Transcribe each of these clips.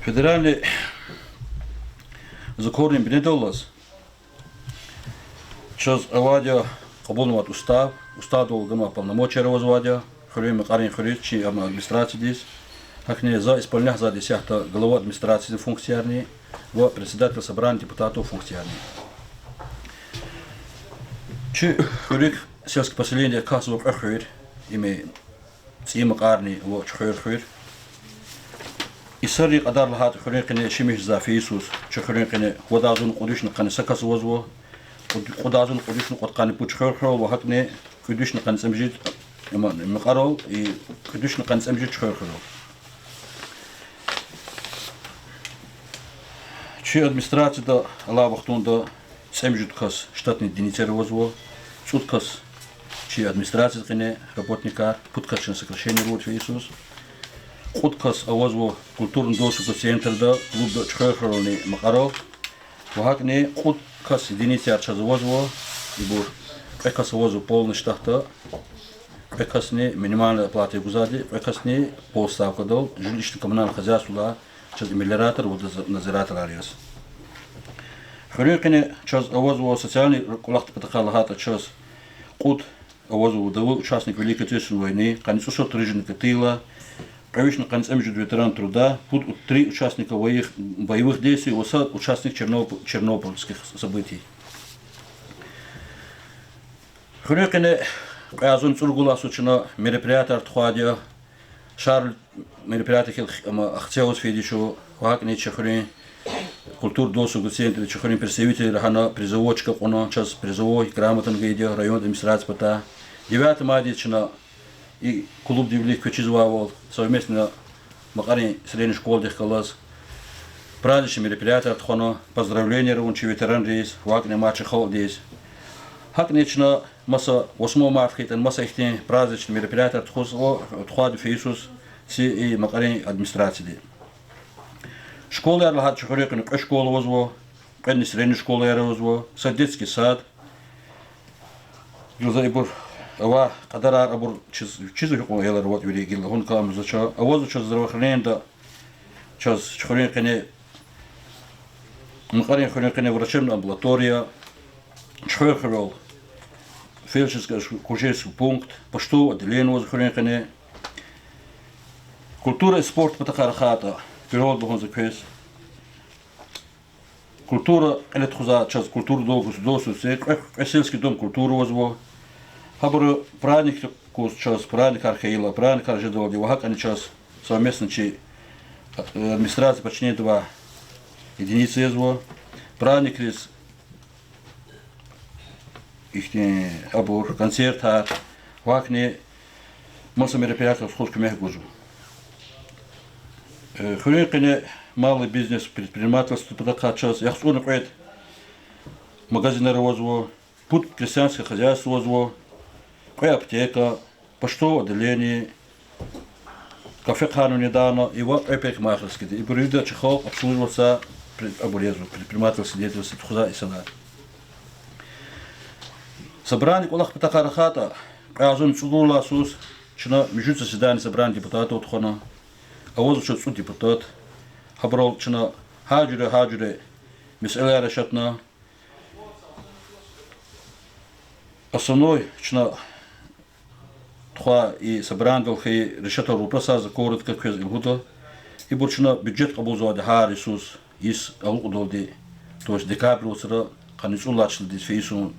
Федеральный закон бенедоллас. Сейчас авадия кабулнуват устав долгома полномочия разводя. Хрюм карин хрючи администрации здесь. Хакне за исполнение за десятого глава администрации функциональный, в председатель собрания депутатов функциональный. Чи хрюк сельское поселение кассовых охрюр имеет симак арни в чхрюр. И сари адар лахат хрюкне шимиш за фисус чхрюкне водазун кудушна канса касвозво водазун кудушна коткани пучхрюр вахакне кудушна кансамжит мақарол и кудушна кансамжит чхрюр. Чи администрация да лавахтунда семжуткас штатный единицер возво, суткас чи администрация кене работника, путкашен сокращение вот Иисус, хуткас авозво культурный досуг центр да клуб да чхерхрони макаро, вахакне хуткас единицер час возво, ибур экас возво полный штата, экасне минимальная оплата гузади, экасне полставка дол, жилищно-коммунальное хозяйство час миллиратор вот назиратор ариас. Хрюкене час авозво социальный кулахт потахалахата час кут авозво удовой участник Великой Отечественной войны, конец трижника тыла, правительно конец ветеран труда, пут 3 участника боевых действий, осад участник чернобыльских событий. Хрюкене азун цургула сучина мероприятия артхуадия, шарль мероприятия ахцеус федичу, вахакне чехрюн культур досуг центр чехрюн представитель рахана призовочка он час призовой грамотен видео район администрации пота 9 мая и клуб дивлих кочезвавол совместно макарин средней школы дехкалас праздничные мероприятия артхоно поздравления рунчи ветеран рейс вахакне матча хол здесь хакнечна масса 8 марта масса их праздничные мероприятия артхуад фейсус си и макарин администрации. Школа я лахат чхурекне школа возво, кенни средняя школа я возво, детский сад. Юзайбур ава кадара абур чизу хо я работ юри гил хун кам зача авозу час здравоохранение да час чхурекне макарин хурекне врачебная амбулатория чхурекрол фельдшерский кушерский пункт пошту отделение возво хурекне культура и спорт потахархата. Природа он закрес. Культура, это хуза час культуру долго досу все. Сельский дом культуры возво. Хабру праздник кус час праздник археила, праздник аржедоди. Вахак они час совместно чи администрация почти 2 единицы возво. Праздник рис их абур концерт ар. Вахак не масса мероприятий в сходке мягкую. Хрюкене малый бизнес, предпринимательство, потака час. Я хочу например магазины возво, путь крестьянское хозяйство возво, аптека, поштовое отделение, кафе хану недавно, и вот опять махерский. И бурida чехол обслуживаться предпринимательство деятельности тхуза и сана. Собрание кулах потака рахата, азун чудула сус, чина между заседание собрания депутатов тхона. Авозу чот суд депутат, хабрал чина хаджуре, мисалия решатна. Основной чина тхуа и собран долхи решата рупаса за коротко квез илгута. И бурчина бюджет кабузуади хар Иисус из алудолди, то есть декабрь усра каницулачл дисфейсун,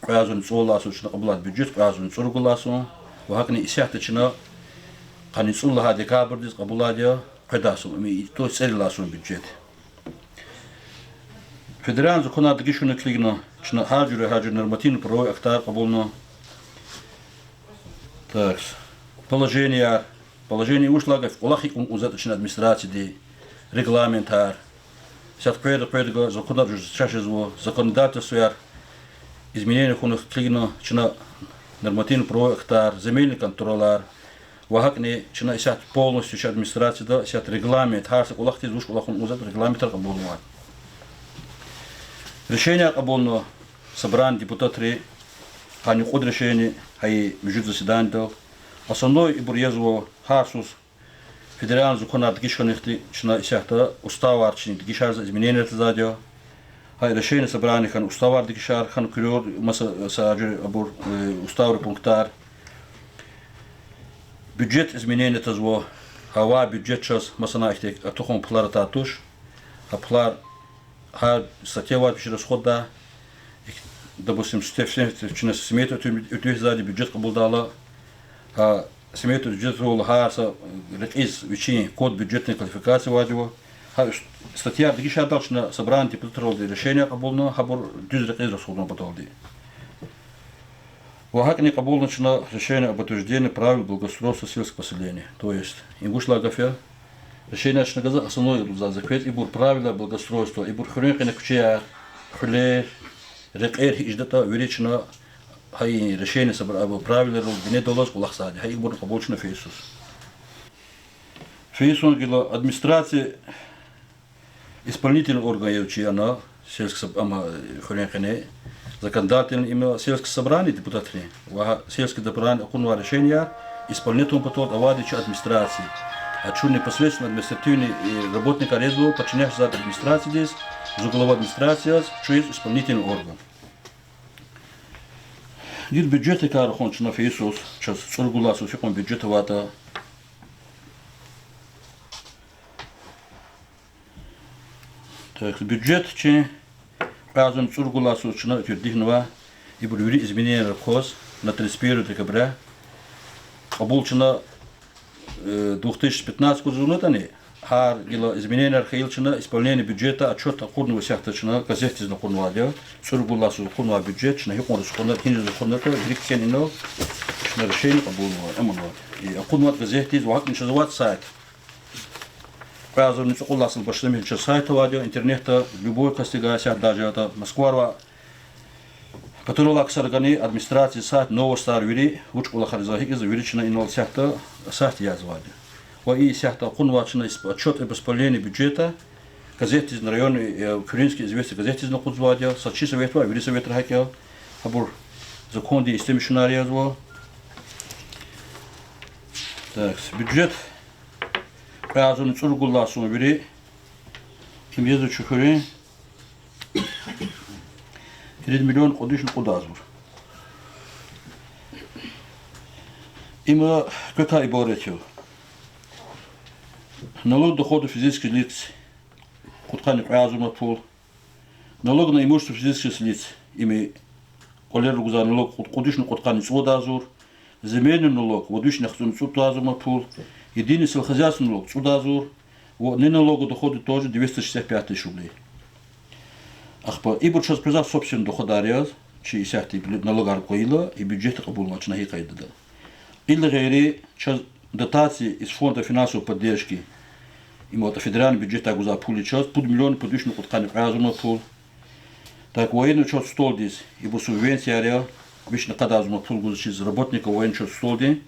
казун цоласу чина каблат бюджет казун цургуласу, вахакни исяхта чина каницулла декабрь дис кабуладия кадасу ми то целласу бюджет. Федеральный закон адгишуна клигна чна хаджуре нормативный про актар кабулно. Так, положение ушлагов улахикум узаточной администрации регламентар. Сейчас предо законодательство законодательство изменение хунах клигна чна нормативный про актар земельный контролер. Вахакне чина сят полностью чат администрация да сят регламент харса улахти зуш улахун узат регламентар кабулно. Решение кабулно собрание депутаты хани ход решение хай между заседанием основной и бурьезво харсус федеральный закон артгишханихты чна исяхта устав арчни дгишар изменения это задё. Хай решение собрания хан устав артгишар хан курёр маса саджи абур устав пунктар. Бюджет изменения это зво. Хава бюджет час масана ихте атухон плар татуш. А плар ха статья вообще расхода. Допустим, чна смету утюх сзади бюджет кабулдала. А смету бюджет рол хаса из вичи код бюджетной квалификации вадиво. Статья дгиша дальше собрание депутатов решения кабулно хабур дюз из расходно потолди. Вахакни кабулно чна решение об утверждении правил благоустройства сельского поселения. То есть ингушла гафе решение чна газа основной за закрет и бур правила благоустройства и бур хренкene куча хле рекер издата величина хай решение собрал правила не долаз кулахсади хай бур кабулчна фейсус. Фейсус гила администрация исполнительный орган явчиана сельское хренкene законодательное именно сельское собрание депутатов. Сельское собрание окунное решение исполнительный потом авадичи администрации. А чур непосредственно административный работник арезу подчиняющийся за администрации здесь, за глава администрации, чует исполнительный орган. Гид бюджеты карахон чна фейсус, час цургуласу фикон бюджета вата. Так бюджет че Разум цургуласу чна утвердихнова и были изменения рабхоз на 31 декабря. Обулчена 2015 году хар гила изменения архаилчена исполнение бюджета отчет окурного сяхтачна газете на курнвадя цургуласу курнва бюджет чна хикон русхонда хинж русхонда риккенино чна решение обулного эмонва и окурнва газете звак ничего сайт. Разум цургуласу башлами ча сайта вадя интернета любой кастигася даже это Москва Который аксаргани администрации сайт нового старвири уч улахаризахи из величина инвал сяхта сайт язвади. Ва и сяхта кунвачна отчет об исполнении бюджета газеты из района украинские известия газеты из нахузвади сачи советва вели совет рахакел хабур закон ди истемишнария зво. Так бюджет разум цургуласу вери кимезу чухури 1 миллион годишно кудазбур. Има какая и боретью. Налог доходов физических лиц, куткани разума пол. Налог на имущество физических лиц, ими колеру за налог годишно куткани цудазур. Земельный налог, годишно цудазума пол. Единый сельскохозяйственный налог цудазур. Не налог доходы тоже 265 тысяч рублей. Ахпа и сейчас призав собственный доходариаз, чи исяхти налогар коила и бюджет кабулма чна хикайдада. Или гайри час дотации из фонда финансовой поддержки именно федеральный бюджет так за пули час под миллион подвижно куткани разума пул. Так военный час стол здесь и бу субвенция ареал вечно кадазума пул гузачи из работника военный час стол день.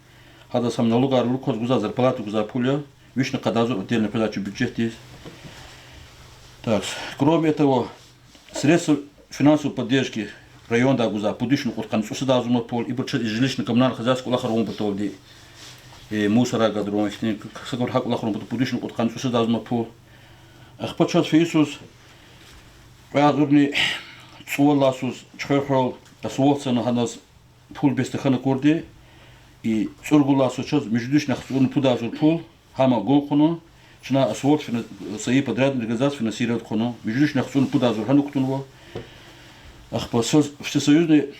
Хада сам налогар лукос гуза зарплату гуза пуля вечно кадазу отдельно передачу бюджет здесь. Так кроме этого средства финансовой поддержки района Дагуза, подвижный куркан, сусадазума пол, и бочет из жилищно-коммунального хозяйства лахаром потолди, и мусора гадрон, их сагор хак лахаром подвижный куркан, сусадазума пол. Ах почет фейсус, разурни цуоласус, чхерхол, асуолцена ханас пул бестехана курди, и цургуласу час междушных он пудазур пул, хама гонхуно. Чна асфальт свои подрядные организации финансируют коно. Международный хозяйственный подазор хануктунво. Ах по всесоюзный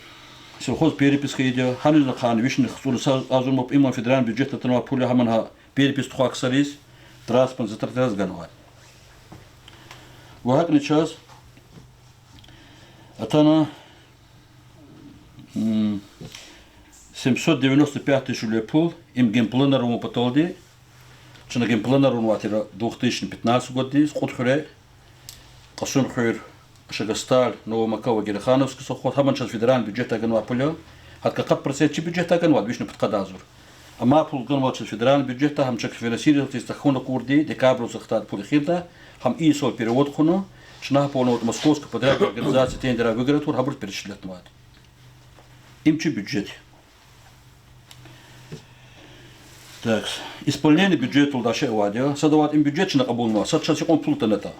сельхоз переписка идея. Ханузна хан вишних хозяйственный азумоп имам федеральный бюджет атанова пуля хаманха перепис тухаксарис транспорт затратаз ганва. Вахакный час атана 795 тысяч рублей пул им геймпланерому потолди. Чна геймпланеру ватира 2015 году сход хре кашун хэр шагастал новомакова герхановский соход хаман час федеральный бюджет аганва пуля хат какат процент бюджета аганва вишне подкадазур ама пул ганва час федеральный бюджет хам чак финансировать из тахона курди декабрь захтат пул хирда хам и сол перевод хуно чна полно московская подрядная организация тендера выиграет тур хабур перечислять мат им чи бюджет Так, исполнение бюджета удаше вадио. Садават им бюджет на кабулно. Садчаси он пултаната.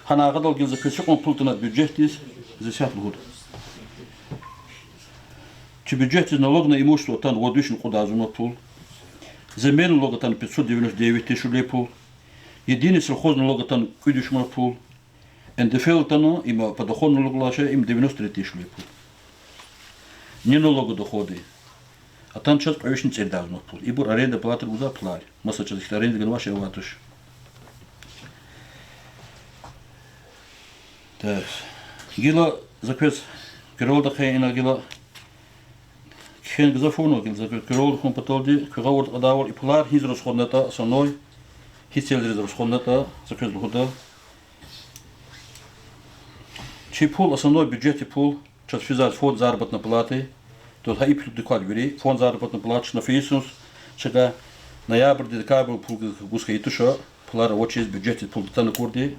Хана гадал гил записи он пултанат бюджет из за 10 год. Чи бюджет из налог на имущество тан водвишен куда зуно пул. Земельный налог тан 599 тысяч рублей пул. Единый сельхозный налог тан 1000 пул. НДФЛ тану има подоходный налог лаше им 93 тысяч рублей пул. Не налог доходы. А там час правишний цель должно пул. И бур аренда платер уза плать. Масса час их аренда ган ваше ватуш. Так. Гила заквес керолда хейна гила хен гзафуно гил заквес керолда хун патолди кгавор адавор и плар хиз расходната соной хисел расходната заквес лхуда. Чи пул основной бюджет пул час физат фонд заработной платы. Тут хай плюс доклад вери фонд заработной платы на фисус чега ноябрь декабрь пул гуска итуша плара очи бюджет пул тана курди.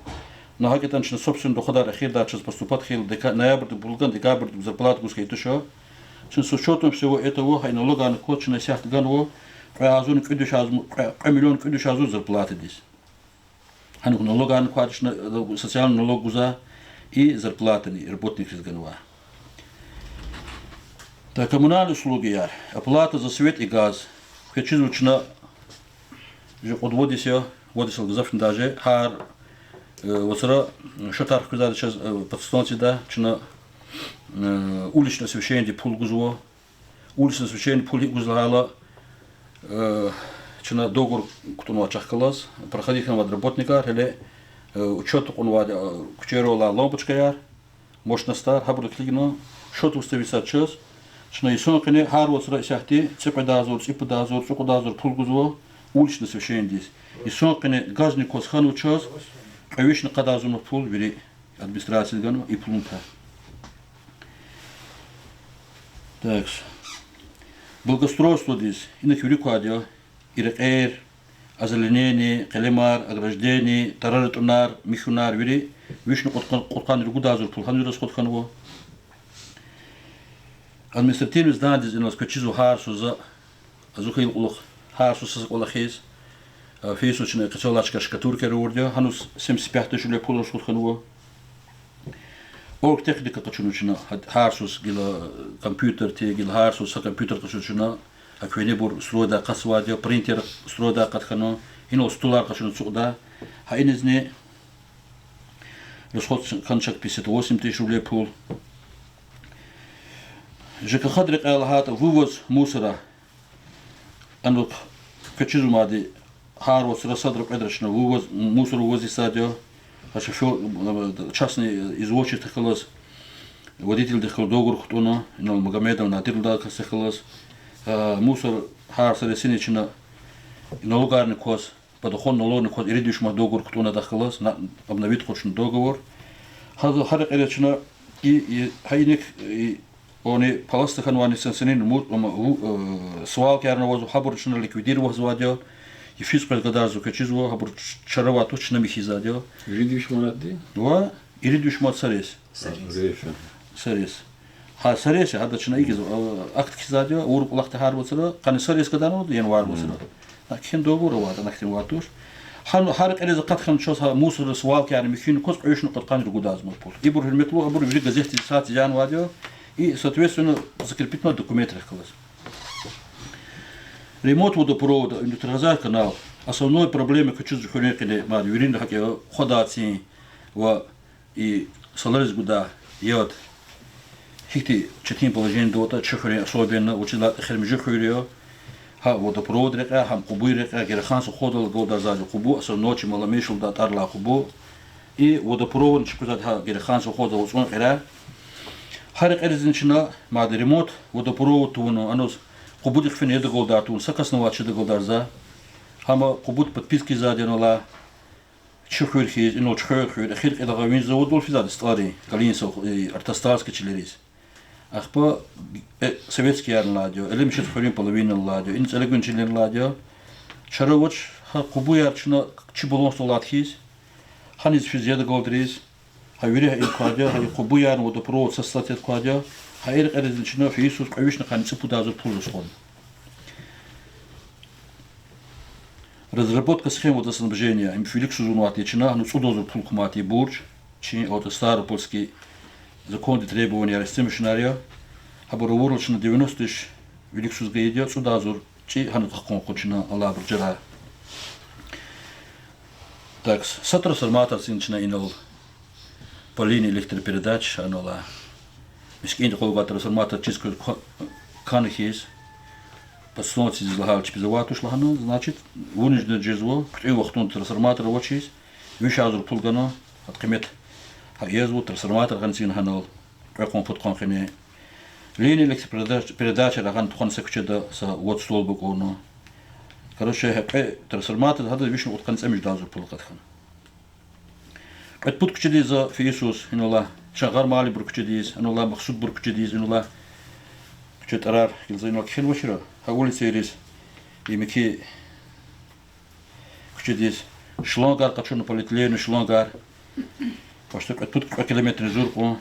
Но хакетан на собственно дохода хил да час поступат хил ноябрь пулган декабрь зарплата гуска итуша. С учетом всего этого хай налога на код на сяхт ганво разун кудушазу миллион кудушазу зарплаты здесь. Хану налога на код социальный налог гуза и зарплаты работников из ганва. Так, коммунальные услуги яр. Оплата за свет и газ. Хочу звучно же отводится газовый даже хар вот сюда шатар куда сейчас подстанции да чина уличное освещение пул гузово уличное освещение пул гузлала чина договор кто на чахкалас проходить на работника или учет он вада кучерола лампочка яр мощността хабру клигно шот уставится час чина исон кене хар вот сюда сяхти цепедазор сукудазор пул гузово уличное освещение здесь исон кене газный косхан час Конечно, когда зуно пул вели администрации гану и плунта. Так. Благоустройство здесь. И на кюрикуадио, ирекэр, озеленение, калемар, ограждение, тараретунар, михунар вели. Вишну коткан регудазур пулхан расходханво. Административный здание здесь у нас качизу харсу за азухил улох харсу за улахис. Фейсучная качалачка шкатурка рурдя, ханус 75 тысяч рублей пуло шутханво. Орг техника качунучина, харсус гила компьютер те гила харсус а компьютер качунучина, аквенебур строда касвадя, принтер строда катхано, ино стулар качунучуда, а инезне расход канчак 58 тысяч рублей пул. ЖКХ дрек алхата вывоз мусора, анок качизумади Харвот рассадру предрачно вывоз мусор увозит садио, а шофер частный извозчик тахалас, водитель тахал договор хтуна, но Магомедов на тирда касахалас, мусор харса ресинична, налогарный кос, подоход налогарный кос, иридишма договор хтуна тахалас, обновит хочен договор, харак эречна и хайник они паластаханвани сенсенин свалки арновозу хабурчна ликвидировал звадио. И физическое гадазу качизу хабур чарова точно михизадио. Иридуш монады? Ва иридуш мод сарес. Сарес. Ха сарес хада чна игиз акт кизадио ур лахта харбоцра кани сарес гадано январ боцра. Акин договор вада нахтим ватуш. Хан харк элез кат хан чос мусор свал кяр михин кос кайшну кат кан ргудаз мод пол. Ибур хилметлу хабур вижи газети сат ян вадио и соответственно закрепить на документах класс. Ремонт водопровода, индустриализация канал. Основной проблемой хочу захоронить, мад юринда хотя ходати и солярис гуда яд. Хити четыре положения дота чехоре особенно учила хермежухурио. Ха водопровод река, хам кубы река, герхансу ходил года за кубу, основной маламешул да тарла кубу. И водопровод чекузат ха герхансу ходил усон эра. Харек эрзинчина мад ремонт водопровод туно анос Кубут их финеда голдатун, сакасного чеда голдарза, хама кубут подписки задянула, чухурхи, ино чухурхи, хирк это равин заводол физад старый, калинсов и артастарский челерис. Ахпа советский арладио, элем шит форин половина ладио, инц элегун челер ладио, чаровоч ха кубу ярчна чибулон столатхис, ханис физеда голдрис, хавири ха илкадио, ха кубу яр водопровод состатет кадио. Хайр эрзинчно фисус кавишна ханцы пудазу пулус хон. Разработка схем водоснабжения им Феликс Сузунуати Чина, ну судозу пулкумати бурж, чи от Старопольский закон требования растемшнарио, хаборовороч на 90 тысяч Великсус гаидет судазур, чи хану конкучина алабр джара. Так, с трансформатор синчна инол по линии электропередач, анола. Мискин холга трансформатор чиско канхис. Посмотрите, излагал чипизовату шлахану, значит, вынужден джезву, кто вахтун трансформатор вочис, вишазур пулгано, откемет, хаезву трансформатор ганцин ханал, каком футконхене. Линия электропередача рахан тухан секчеда с вот столбик оно. Короче, трансформатор хада вишну от конца междазур пулгатхан. Это путкчеди за Иисус, инула, шагар мали буркчедис, инула махсуд буркчедис, инула, четарар, илзайно кхен вошира. Улица Ирис, и Мики Кучедис, шлонгар, качуну полиэтилену, шлонгар, по что тут километр журку,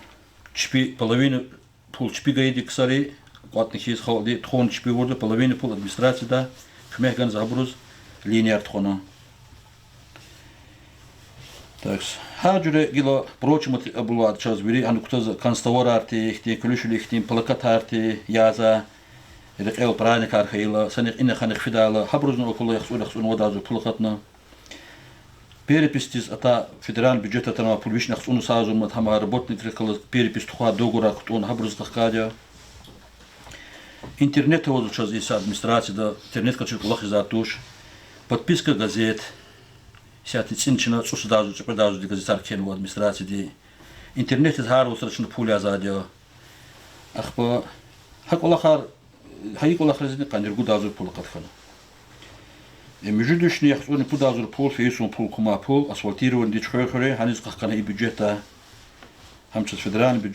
чпи половину пул чпи гаиди ксари, кватных есть холоди, тхон чпи воду, половину пул администрации да, хмехган забруз, линия тхона. Так, хаджуре гило прочим было от час бери, ану кто за констовар арти, ихти ключили ихти плакат арти, яза. الرقيق برانك أرخيلا سنق إن خانق فدالا حبرزنا وكل يخصون ودازو بلقتنا перепись ата федеральный бюджет ата на пульвиш нахсуну сазу мат хама работник рекал перепись тухва догора кутун хабруз тахкадя интернет вот сейчас здесь администрация да интернет качек лах затуш подписка газет сяти цинчина сусдазу цепдазу ди газетар кен в администрации ди интернет из хару срачно пуля задя ахпа хакулахар هيكون أخرجني قانير قدازور بول قد خنا. مجدوش نيخسون قدازور بول فيسون بول كما بول أسفلتيرو ندي تخيخري هنيز قحقنا هي بجتا هم تشز فدران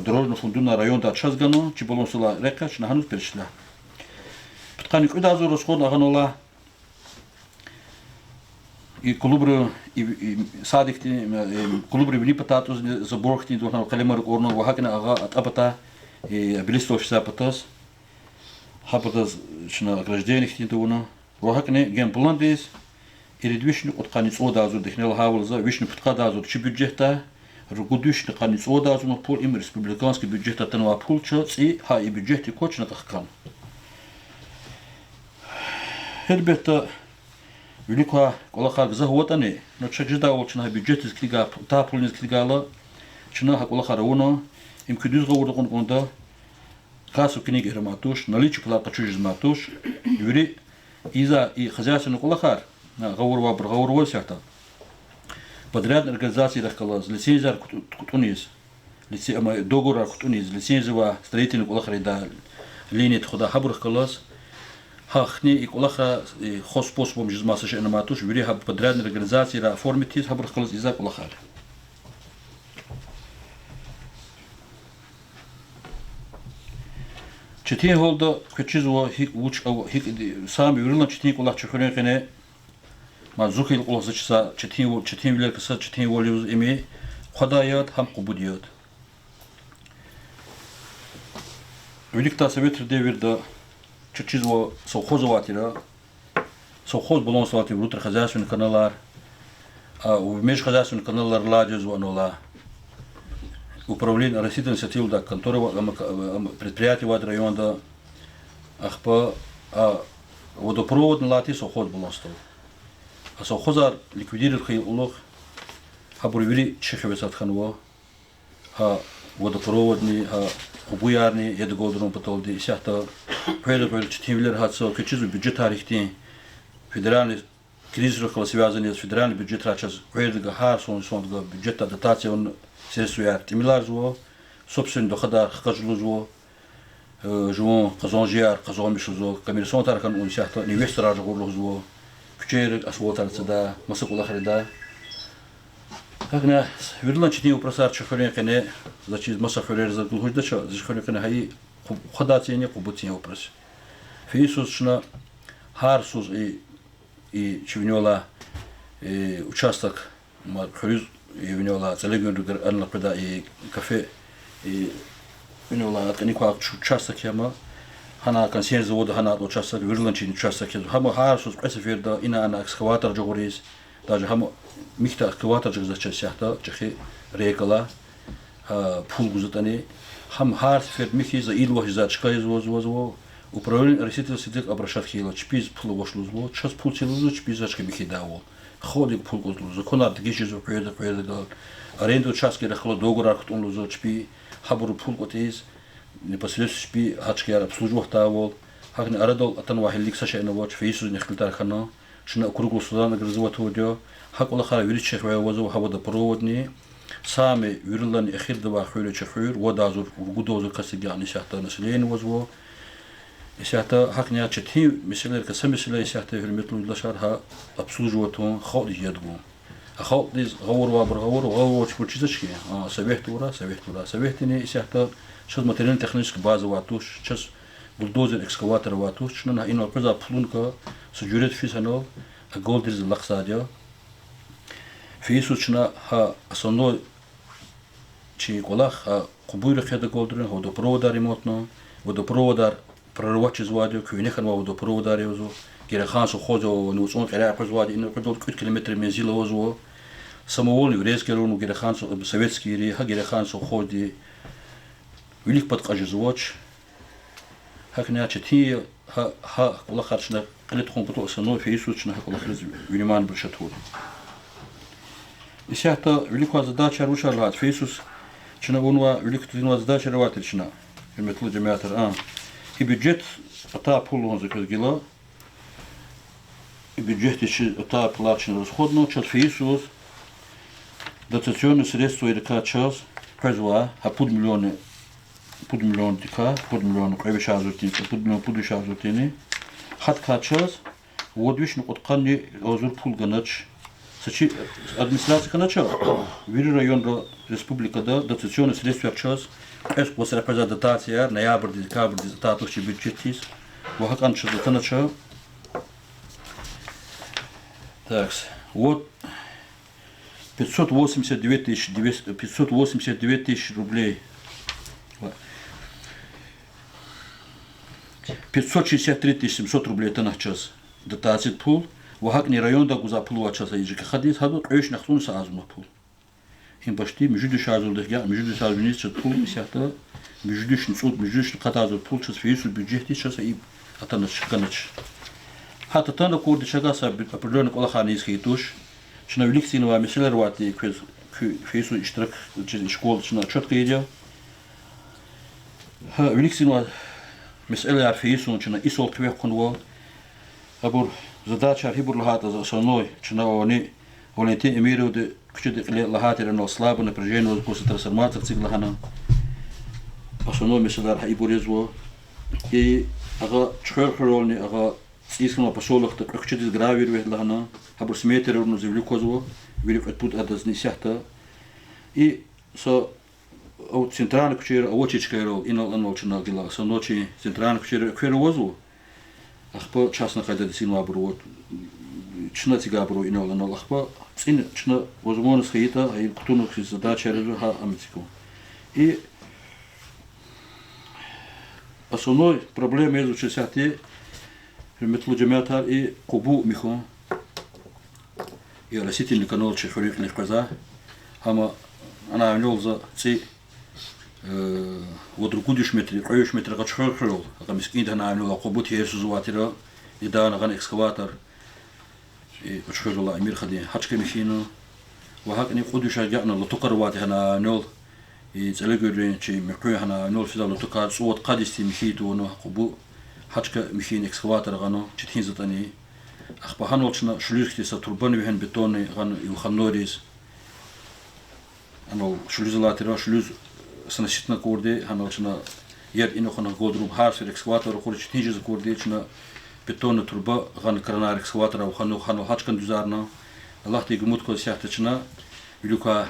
دروجنا فندونا رايون دا تشزغانو تشبولون سلا ريكا شنا هنوز برشلا. بتقاني قدازور سخون أغنولا и клубры садикти клубры вни пататус заборхти дохна калемар орно вахакна ага атапата и блистов сапатас хапатас шна ограждение хтинтуна вахакне гемпландис и редвишни от каниц одазу дихнел хавлза вишни путкадазу чи бюджета ругудушни каниц одазу но пол им республиканский бюджет атанва пулчо и ха и бюджети кочна тахкан хербета Великая колахар захватане, но чаджда волчна бюджет из книга та полнис книгала, чна колахар уно, им кудюз говору конда, касу книги рематуш, наличие плата чужих матуш, юри иза и хозяйственный колахар, говору говору всякта. Подряд организации рахкала, лицензия кутунис, лицензия договор кутунис, лицензия строительный колахар да линия тхуда хабр калас. Хахни и колаха хос способом жизмаса ще наматуш вири хаб подрядной организации ра оформить хабр халас иза колаха. Четин холда кчизво хик уч хик сам вирилна четин колах чхоне кене ма зухил колах зачса четин вилер кса четин волюз ими ходаят хам кубудият. Великта совет деверда чучизво совхозоватира, совхоз балансоватир внутрихозяйственных каналар, а в межхозяйственных каналар ладьезво анола, управление растительной инициативы да контора предприятия в районе да ахпа водопровод на лати совхоз балансов, а совхозар ликвидирует хай улог, хабурвири чехевесат ханво, а водопроводный Убуярни, я договором потом ди сяхта пойдет четвертый хатсо кчизу бюджет харихти федеральный кризис рухал связанный с федеральным бюджетом сейчас пойдет гахар сон бюджета дотация он сесуя тимиларзво собственно дохода хажлузво живон казонжиар казомишузо коммерцион тархан он сяхта инвестора жогорлузво кчер асвотарца да масакулахрида как на верно чтение упросар чхорекене значит масса хорер за глухда ча чхорекене хай ходатение кубутение упрос фисусна харсус и чвнёла участок хорюз и внёла целегон анлапда и кафе и внёла атниква участок яма هنا كان завода هنا участок вирланчин участок хама харсус пресеферда ина ана экскаватор жогорис даже хама михта экскаватор жогза часяхта чехи рекала пул гузатани хам харсфер михи за илвах за чкай зво управление ресител сидек обращат хила чпиз пул вошлузло час пул целузло чпиз зачка михи давол ходик пул гузло конат гишизо преда аренду участки рахло договор хтунлузо чпи хабуру пул готиз непосредственно шпи хачкияр обслуживах тавол хакни арадол атан вахилик сашайна воч фейсу нехтар хано шина округлу судана грызыват водё хакула хара виричех вазу хавада проводни сами вирлан эхирдва хюле чехюр водазур гудозу касигяни сахта население возво сахта хакня чти миселер касамисла сахта хурметлу лашар ха обслуживать он ходи ядгу хол диз говор чпучизачки советтини сахта сейчас материально-техническая база ватуш, сейчас бульдозер, экскаватор ватуш, что на ино пиза плунка сужурет фисанол, а голдер за лаксадия. Фисучна ха основной чи колах ха кубуйры хеда голдерин, водопровода ремонтно, водопровода прорывать звадио, кюнехан водопровода резу, герахансу ходо, нуцон герах звади, ино пиза 5 километров мезила возво, самовольный еврейский район, герахансу советский ри, ха герахансу ходи. Велик подкажи звуч, хакня чти ха кула харчна قلت خون بتوع سنو في سوتشنا كل خرز ويمان برشتول. إسحاق велик задача рушал هات في سوس شنا ونوا велик تدينوا задача رواتر شنا في مثل جماعة и бюджет ата пулон за кило и бюджет еще ата плачен расходно час في سوس дотационные средства и река час произвела пуд миллион дика, пуд миллион кайвешазутин, пуд вешазутини. Хат качас, водвишн отканни озур пул ганач. Сачи администрация ганача. Вири район республика да дотационные средства час. Эс после презентация ноябрь, декабрь, дататуши бюджетис. Вахак анча датанача. Так, вот 589 тысяч рублей. 563 700 рублей это на час. Дотацит пул. Вахакни район да гуза пул часа ижика хадис хаду эш нахтун саазма пул. Им почти между шазулдых я между шазулниц пул сята между шнцут между катазу пул час фейсу бюджет час и атана шканач. Хата тана корди чагаса определенно колахани исхитуш. Шна великсинова миселер вати фейсу иштирак школ шна четко идея. Великсинова مسألة عارفيسون شنا إيصل كبير كنوا أبور زدات عارفيبور لهات از صنوي شنا ونتي أميرو د كشد لهات لأنه صلاب ونبرجين وكوس ترسمات تصير لهنا صنوي مسألة عارفيبور يزوا إيه أغا شخير خرولني أغا إيسكنا بسولك تكشد جرافير ويد لهنا أبور سميتر ونزيلو كوزوا ويريف أتبود أدز نسيحته إيه صا أو центральный кучер, а очень чкерол, и на ночной гила, со ночи центральный кучер, квер возу, ах по частно когда десину абру, чна тига абру и на лано, ах по цин чна возможность хаита, а и кто ну хи задача резу ха амитику. И основной проблема из участия метлу джамиата и кубу михон, и растительный канал чехурик не каза, ама она внел за ци ودركودش متر عيوش متر قد شخرخرول هذا مسكين هنا عملوا قبوت هي سواتيرا يدانا غن إكسكافاتر شخرخرول الله أمير خدين حشك مشينو وهكذا قدوش جاءنا لتقر واتي هنا نول يتلقوا شيء مقوي هنا نول في ذا لتقر صوت قادستي مشيتو ونه قبو حشك مشين إكسكافاتر غنو جتين زتاني أخبار هنولشنا شلوختي ستربان وهن بتوني غن يخنوريز أنا شلوزلاتيرا شلوز سنشتنا كوردي هنوشنا يد إنه خنا غودروب هارس إكسكافاتر وخورج تيجي زكوردي شنا بتون تربا غن كرنا إكسكافاتر وخنو هاتش كان دوزارنا الله تيجمود كل ساعة تشنا يلوكا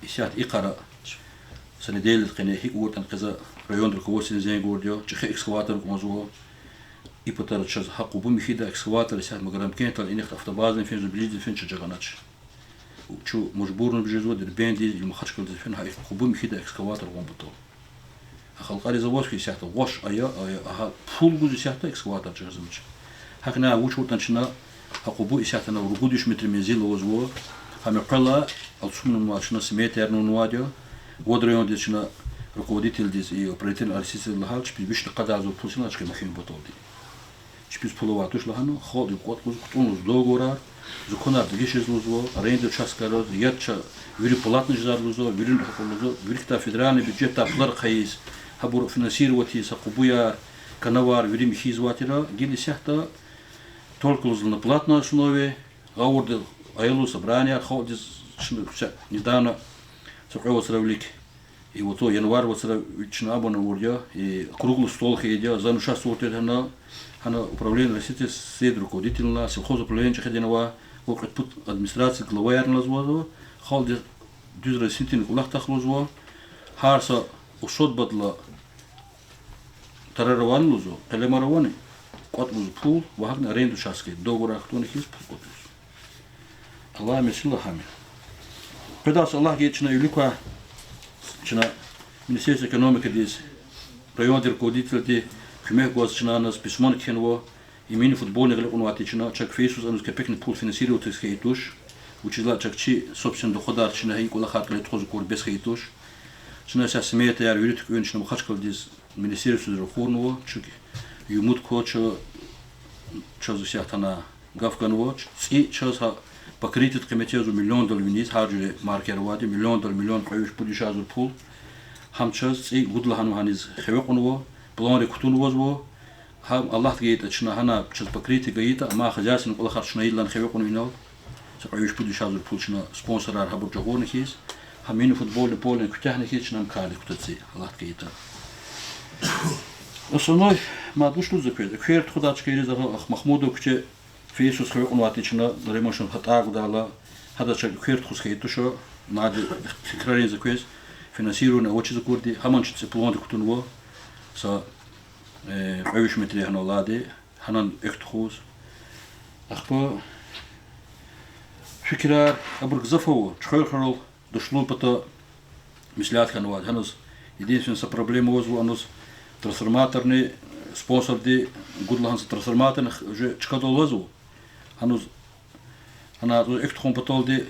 ساعة إقرا سنديل قناه هيك ورتن كذا ريون دركوسين زين غورديو تشخي إكسكافاتر كمزوه يبتر تشز حقو بمشيدا إكسكافاتر ساعة مقرم كين تال إنك أفتبازن فين زبليد فين تجاناتش شو مجبورن بجزء دربين دي المخشكل دي فين هاي قبوم كده إكسكافاتر وان بطل halqari zavod isyahtı qoş aya aha pul guz isyahtı ekskavator çözümüç. Hakna uç ortan çına haqu bu isyahtına rugu 3 metre menzil ozvo. Hamqala alçumun maçına smeternu vadio. Водраyon дична руководитель дис и управитель арсисил лахал чпи биш қадазу пулсина чки махин ботолди. Чпи половатуш лахану ходи кот кутун договора законар дигешезлузво аренда участкалар ятча вири платный жарлузо вири хакулузо вирикта федеральный бюджет таплар қайис хабур финансировать сақубуя канавар вири михизватира гили сяхта толкулузл на платной основе гаурды айлу собрания ходи недавно Сокровот сравлик. И вот то январь вот сравнительно абона урдя и круглый стол хедя за нуша сортит хана управление России сед руководительна сельхозуправление чехединова вокруг пут администрации глава ярнлазвазова халди düz Россиятин улах тахлузва харса ушот бадла тарараванлузо телемаравани котмуз пул вахна аренду шаски договор ахтуни хиз пул котмуз Allah mesela hamil. Pedas Allah geçine ülükva çına Ministерство экономики дис район руководитель kümek goz çına nas pisman kenvo imini futbolne unvati çına çak feysus anus kepekni pul finansировать из хейтуш учила чакчи собственно доходар çına hay kola khatla txoz kor без хейтуш çına sa smete yar yürütük ön çına muhaçkal дис Министерство рухурного чук юмут koço çözü şahtana gafkanvo и çöz покрытит комитету $1 миллион вниз харжи маркервади $1 миллион қойыш будишазур пул хамчас и гудлахану ханиз хевекунво планри кутунвозво хам Аллах гейта чна хана чаз покрыти гейта ама хазясин кола харчна илан хевекун винал са қойыш будишазур пул чна спонсорар хабур жагорни хиз хамин футболный поле кутяхни хиз чнам кали кутаци Аллах гейта основной мадуш лузапед херт худачка ириза Махмуду куче Фейсус хвекун ватична ремошн хатаг дала хада чак херт хус хейтушо нади фикрарин заквес финансирование очи закурди хаманч цеплон кутунво са қойыш метре ханолади ханан эктхус ахпо фикрар абургзафово чхойхрол дошло пото мислят ханвад ханус единственная проблема возле анус трансформаторный спонсор ди гудлаханс трансформатор уже чкадол возле Hanuz ana ekthon patoldi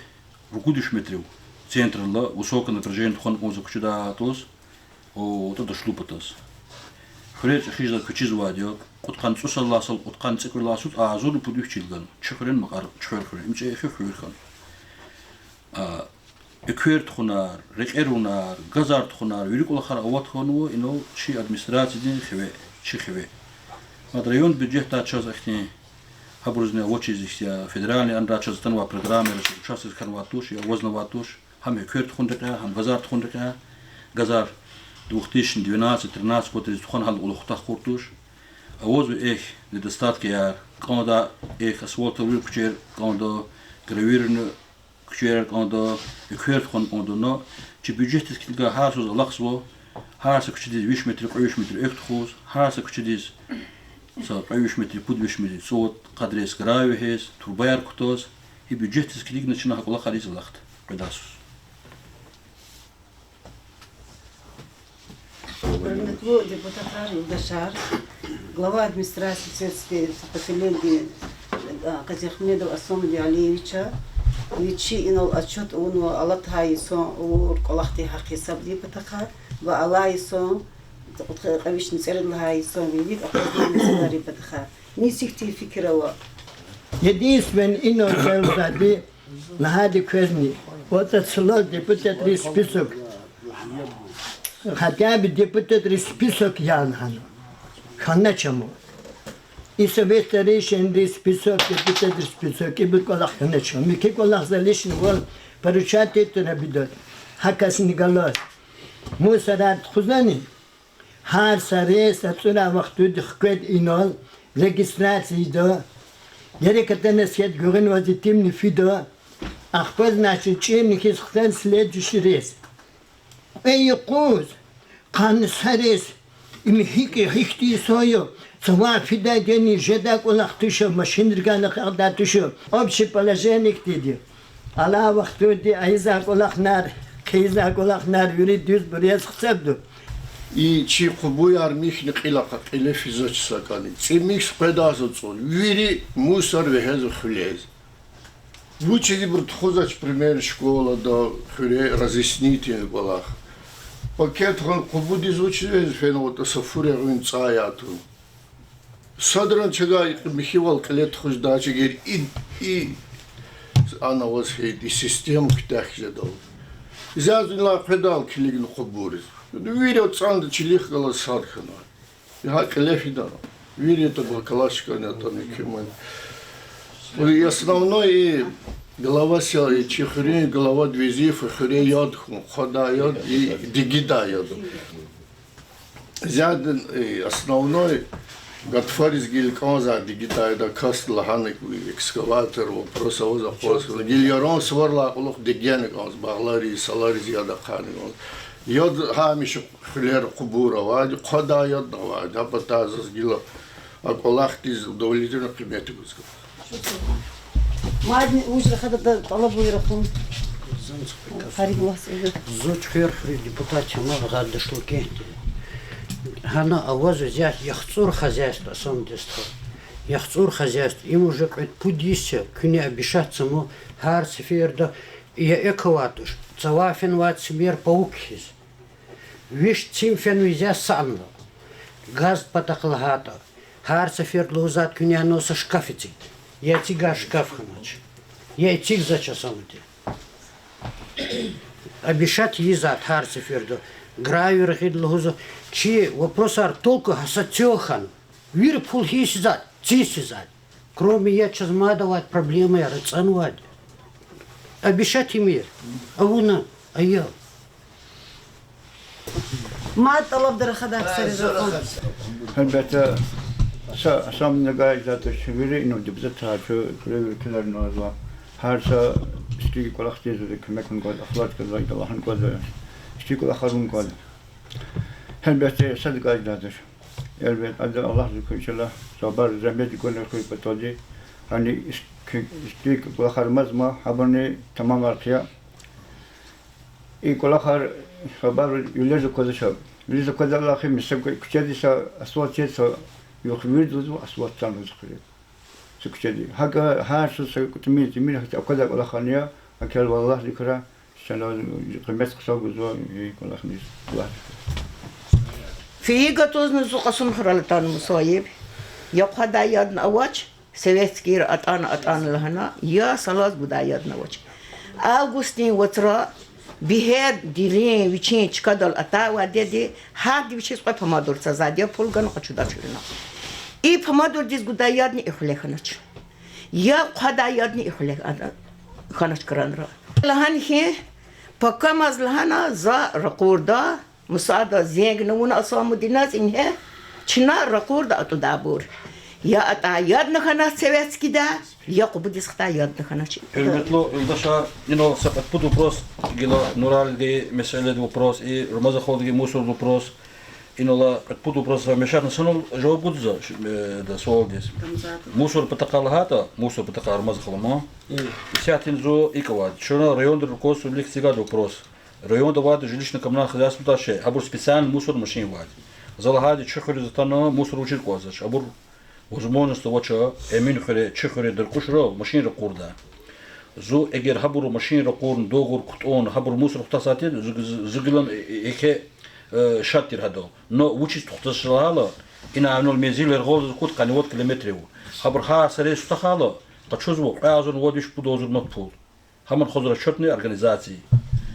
rugu 3 metre центрла высокое напряжение хон мозг чуда тос о то дошло потос хрет хижда кучизвадио куткан цусалласал куткан цикрласут азур пудухчилган чхрен мар чхрхрен имче ххрхан а экверт хонар рекерунар газарт хонар вирикул хар ават хонво ино чи администрации хве чи хве мадрайон бюджет та чазахни Хабрузне очи здесь федеральный андача станова программы участвует ханватуш я вознаватуш хам экверт хундека хам газарт хундека газар 2012-13 год из хон хал улухтах куртуш авозу эх недостатки я когда эх асфальтовый кучер когда гравированный кучер когда экверт хон ондоно чи бюджет скилга харсуз аллахсво харса кучидис 20 метр 30 метр эхтхуз харса кучидис sa 30 метри под 20 метри сот кадрес гравихес турбаяр кутоз и бюджет скилиг начина хакула хариз лахт педасус Предметло депутат Юлдашар, глава администрации сельской поселения Казахмедов Асомди Алиевича, Вичи инал отчет он Аллат Хайсон ур колахти хакки сабди патака, ва Алайсон قويش نسأل الله يسوي ليك أخذنا نسأل بدخار نسيتي فكرة يديس من إنه جلدي لهذه كوزني وتصلت دبتة ريسبيسك хотя бы депутат список ян ханна чему и совет решение список депутат список и биколах ханна чему ми киколах залишни вол поручать это на бидот хакас нигалас мусарат хузани هر سری سطور وقتی دخکت اینال رجیستراسی دا یه کتن نسیت گرین وزیتیم نفیدا اخبار نشچیم نکیس خدان سلید جشریس ای قوز قان سریس ایمیکی هیچی سایو سوا فیدا دنی جدا کلاختیشو ماشین رگان خداتیشو آبشی پلاژنیک دیدی علا وقتی دی ایزا کلاخنار کیزا کلاخنار یوری دوز بریز خسب دو и чи хубуяр михни қилақа қиле физоч сакани. Цимикс педазо цол. Вири мусор вехезу хулез. Учили брат хозач пример школа да хуре разъясните балах. Пакет хан хубуд изучили фен вот сафуре рун цаяту. Садран чага михивал клет хуздачи гер и она was хейт и систему ктахледал. Зазла педал килигн хубурис. Вири цанд чилих гала садхана. Я клефида. Вири это был калашка не там никем. И основной голова сел и чихри, голова двизив, и хри яд, хода яд и дигида яд. Зяден основной Гатфарис гильканза дигида яда кастлаханик экскаватор вопрос запас. Гильярон сварла улух дигяник анз баглари салари зияда ханик анз. Яд хамиш хлер кубура вади хода яд вади. Апатазас гила аколахтиз удовлетворенно приметы гузгал. ما وجه هذا طلب ويرخون خارج الله سيد زوج خير депутат чама гадышлыки хана аваз взять яхцур хозяйство сам дестро яхцур хозяйство им уже пудисе күне обещаться му хар сферда я экватуш цавафен ват смер паукхис виш цимфен визя санно газ патахлахата хар сфер лузат күне носа шкафици я тига шкаф ханач. Я тиг за часом иди. Обещать езат харцы ферду. Гравер хидлгузу. Чи вопрос только хасатёхан. Вир пул хисизат, цисизат. Кроме я чазмадовать проблемы я рацанвать. Обещать мир. А вона, а я. ما طلب درخدك سيد البته سام نگاه جات شویری اینو دبزت ها شو کلر نازوا هر سا اشتی کلاختی زده کمکن کد اخلاق کد وای دلهن کد اشتی کل آخرون کد البته صدقه جاتش البته از الله ذکر انشالله صبر زحمت کنه خوی پتوجی هنی اشتی کل آخر مزما حبرنی تمام ارتیا ای کل آخر صبر یلیز کدش یلیز کد الله خی مسک کچدی سا اسوات چه سا yok virdu aswattan zikri sükçedi haga her şey kutmiyeti min hatta o kadar Allah khaniya akal vallahi zikra şana kıymet kısa güzel Allah khnis Allah في قطوزن سوق سمحرلتان مصايب يبقى دايادن أواج سويتكير أطان لهنا يا صلاة بدايادن أواج أغسطين وترا بهاد ديرين ويشين تشكدل أتاوا دي هاد ويشيس قوي بمادور تزاديا بولغان قشودا شلنا إي بمادور ديز بدايادن إخليخناش يا قدايادن إخليخ خناش كرانرا لهان هي بكماز لهنا زا رقوردا مساعدة زينج نونا أصلا ديناس إنها شنا رقوردا أتدابور يا أتايادن خناش سويتكي دا я кубудис хтаядны ханачи. Hürmetli yoldaşlar, yine sepet bu вопрос, gila nuralgi meselede вопрос и рамазаходги мусор вопрос, инола bu вопрос замешан, санул жауап гудза, да суал здесь. Мусор потакалхата, мусор потакал рамазахлама. Сятин зо иковад. Шона район рукос улик сигад вопрос. Район давад жилищно-коммунальное хозяйство таше, абур специальный мусор машин вад. Залагади чехали затана мусор учит козач, абур возможность того, что эмин хре чехре деркушро машин рекорда. Зо эгер хабуру машин рекорд догур кутон хабур мусор хтасати зыгылан эке шаттир хадо. Но учит хтасалала ина анул мезилер голз кут канивот километрев. Хабур ха саре сутахала. Качузу азун водиш пудозур мат пул. Хамар хозра чётные организации.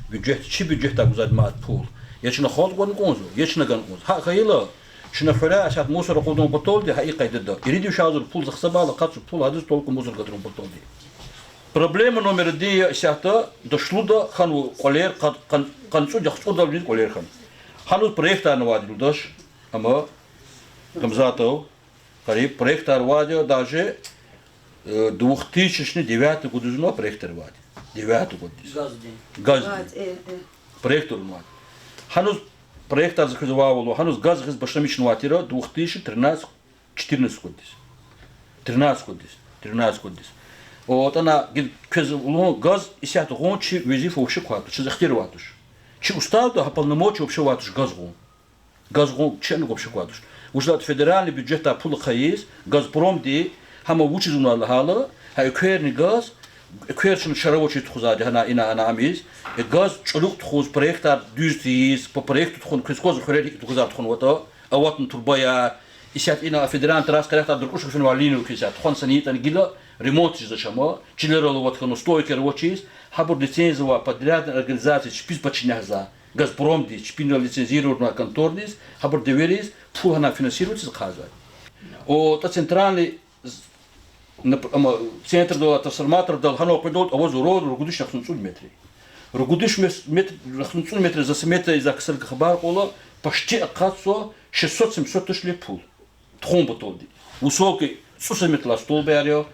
Бюджет чи бюджет так узад мат пул. Ячна ход гон гонзу, ячна гон гонз. Ха хайла شنو فلا أشاد موسر قدوم بطول دي حقيقة جدا يريدوا يشاهدوا البول زخصبا على قطع البول هذا طولكم موسر قدرون بطول دي проблема номер 1 شاهدة دشلودا خانو قلير قنصو جخصو دولين قلير خان خانو проект анвадил даш أما كمزاتو قريب проект анвадил даже 2009 году зно проект анвадил 9 год газ проект анвадил خانو проект разыгрывал, ханус газ из башнамичного атира 2013-14 год. 13 год. Вот она газ и сят гон чи вези фокши квату, чи захтир ватуш. Чи устав да полномочия вообще ватуш газ гон. Газгон чен гопши квадуш. Ужлат федеральный бюджет та пул хаиз, Газпром ди хама вучи зуна лахала, хай кверни газ, квершин шаровочи тхузади хана ина анамиз, газ чулук тхуз проекта дюзтиз, по проекту тхун крискоз хурери тхузар тхун вата, аватн турбая, исят ина федеральный трас карахта друкуш фенвалину кисят, тхон санит ангила ремонт из зашама, чилерало вот хану стойки рабочиз, хабур лицензова подрядная организация чпиз починяза. Газпром ди чпина лицензированная конторниз, хабур девериз, пул хана финансируется заказывать. О та центральный центр до трансформатор дал хана определ авоз урод ругудиш 800 метров. Ругудиш метр 800 метров за смета из аксел хабар кола почти акацо 600-700 тысяч лет пул. Тхом потолди. Высокий 600 метров стол берё.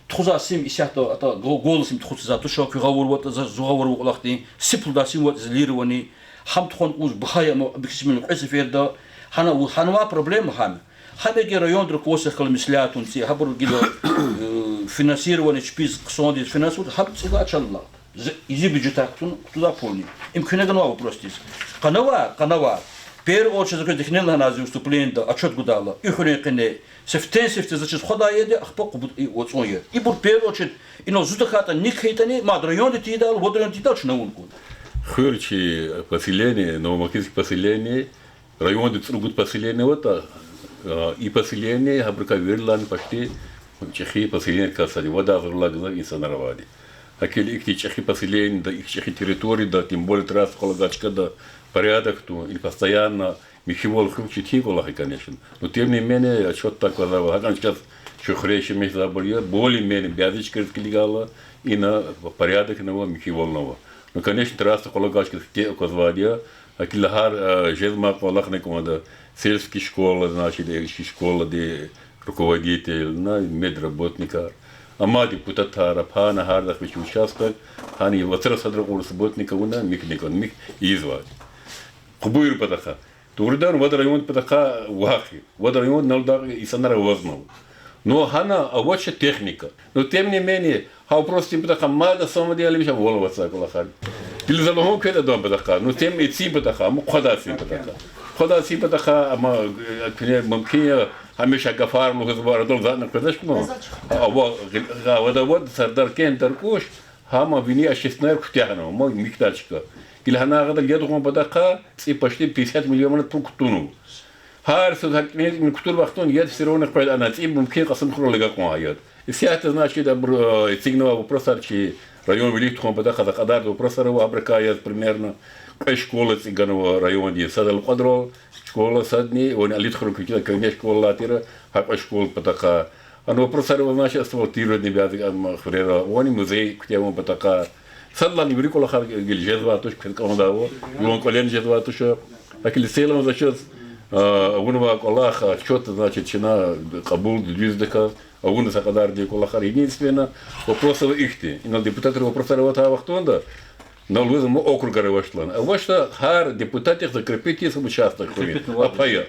Тхуза сим исято ата голосим тхуза то шо кугавор вот за зугавор улахти сипл да сим вот злировани хам тхон уз бхая биксимин эсферда хана ханва проблема хам хабеги район друг осах калмислят унси хабур гидо финансирование шпиз ксонди финансур хаб цигачалла изи бюджета туда полни им кнегано вопрос здесь канава первую очередь закрыть технельное название выступление да отчет гудала и хренкене сефтенсифте зачем хода еде ахпок и вот он е и бур первую очередь и но зутахата никхейтани мад район тидал вот район тидал шнаунку Хырчи поселение, новомакинское поселение, район Цругут поселение вот и поселение Хабрка Верлан почти чехи поселение касали вода вырлагла и санаравали. Акели их чехи поселение, да их чехи территории, да тем более трасс Холагачка, да порядок, то и постоянно Михивол хручи тихолахи, конечно. Но тем не менее, отчет так возавал. А сейчас чухрейший месяц заболел, более-менее бязычка разклигала и на порядок на Михиволного. Ну, конечно, трасса Холагачка те указывали, а килахар жезма Холахне команда сельские школы, значит, школа, где руководитель, медработника. Ама депутата Рапана Хардах вещи участвовать, они вот раз адрогул субботника уна михникон мих извать. Хубуир патаха. Турдан вот район патаха вахи, вот район налдар и санара вознал. Но хана авоча техника. Но тем не менее, хау просто патаха мада самодиали вещи воловаться колахар. Или залогом кеда дом патаха, но тем и цим патаха, му хода цим патаха. Хода цим патаха, ама кне мамкия همش قفار مخزبار دول زادنا كذاش كم вот сардар кен таркуш хама вини ашестнер кутяхна мо миктачка кил хана гада ледгон бадака и почти 50 миллионов пунктуну хар сад мен кутур вахтон яд сирона квад ана и мумкин қасым хролига куаят и все это значит да сигнал вопросарчи район великого бадака да кадар вопросарова абракает примерно школа цыганова районе садал квадро школа садни, он алитхру какие-то конечно школа латира, хапа школа патака. Оно просто значит асфальтирует небязик хрера, он музей где он патака. Садла не врикола хар гильжезва туш кандаву, он колен жезва туш. Акили селом за счет унова колаха, что-то значит чина Кабул двиздека, а он сакадар де колахар единственно вопросов ихти. И на депутаты вопросов вот авахтонда. Но лузом округа ревашлан. А вот что хар депутатах закрепить их участок. Апая.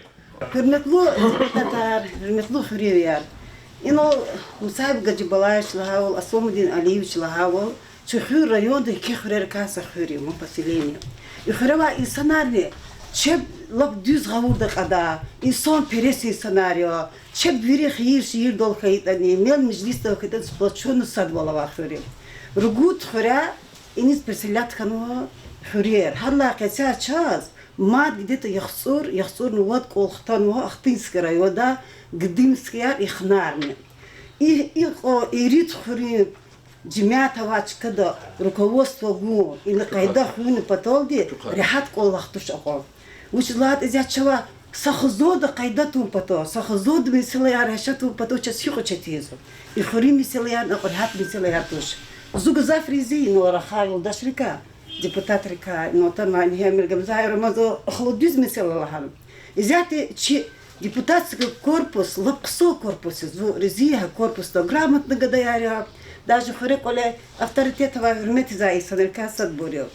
Херметлу депутатар, херметлу хревяр. Ино Мусаиб Гаджибалаевич лагавал, Асомдин Алиевич лагавал, чехур район да кихрер каса хюри, мы поселение. И хрева и сценарий, чеп лоб дюз гавур да када, и сон переси сценарио, чеп двери хир шир дол хаитани, мел межлиста хитан сплоченный сад балава хюри. Ругут хря и не переселят хану хюрер. Хадла кесар час. ما قديت يخسر نواد كولختان وها أختينسك رايودا قديمسكيار يخنارني يريد خوري جماعة واش كده руководство гу или кайда хуйны потолди рехат коллахтуш акол وش لات إذا شوا سخزود قايدة توم بتو سخزود مثل يار هشتو بتو تشيخو تشتيزو يخوري مثل يار نقول هات مثل يار توش زوج زافريزي نورا خايل دشركا депутат река, но там они американцы, ромазо холодиз месяла лахам. Изяте чи депутатский корпус, лапсо корпус, резия корпус, то грамотно гадаяря, даже хореколе авторитетова герметиза санерка садбурил.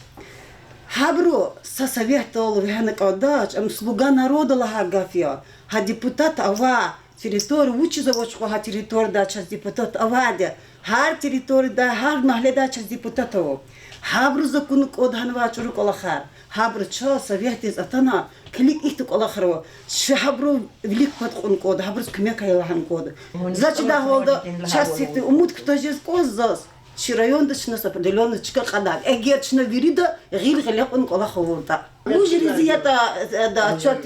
Хабру сосоветовал виханек отдач, слуга народа лагафия, ха депутат ава территорию учизовочку ха территорию да часть депутат аваде, хар территорию да хар махле да часть депутатов. Хабру закон код ханва чуру колахар. хабрчо совет из атана клик их так алахро шабру велик подхон код хабрс кмекайлахан код значит да голда частик ты умут кто же козас Чирайондочно с определенной чкакадак. Эгерчно вирида гил гелепон колаховурта. Ужри зията да отчет.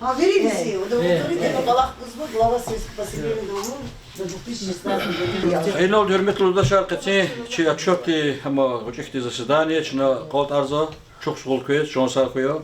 А вириди, удовлетворите на колах кузбу глава сельского поселения Дому за 2016 год. Эйнол hürmetli yoldaşlar, keçen çi отчеты ama uçukti zasedание, çna qalt arza çok sol koyuyor, çok sağ koyuyor.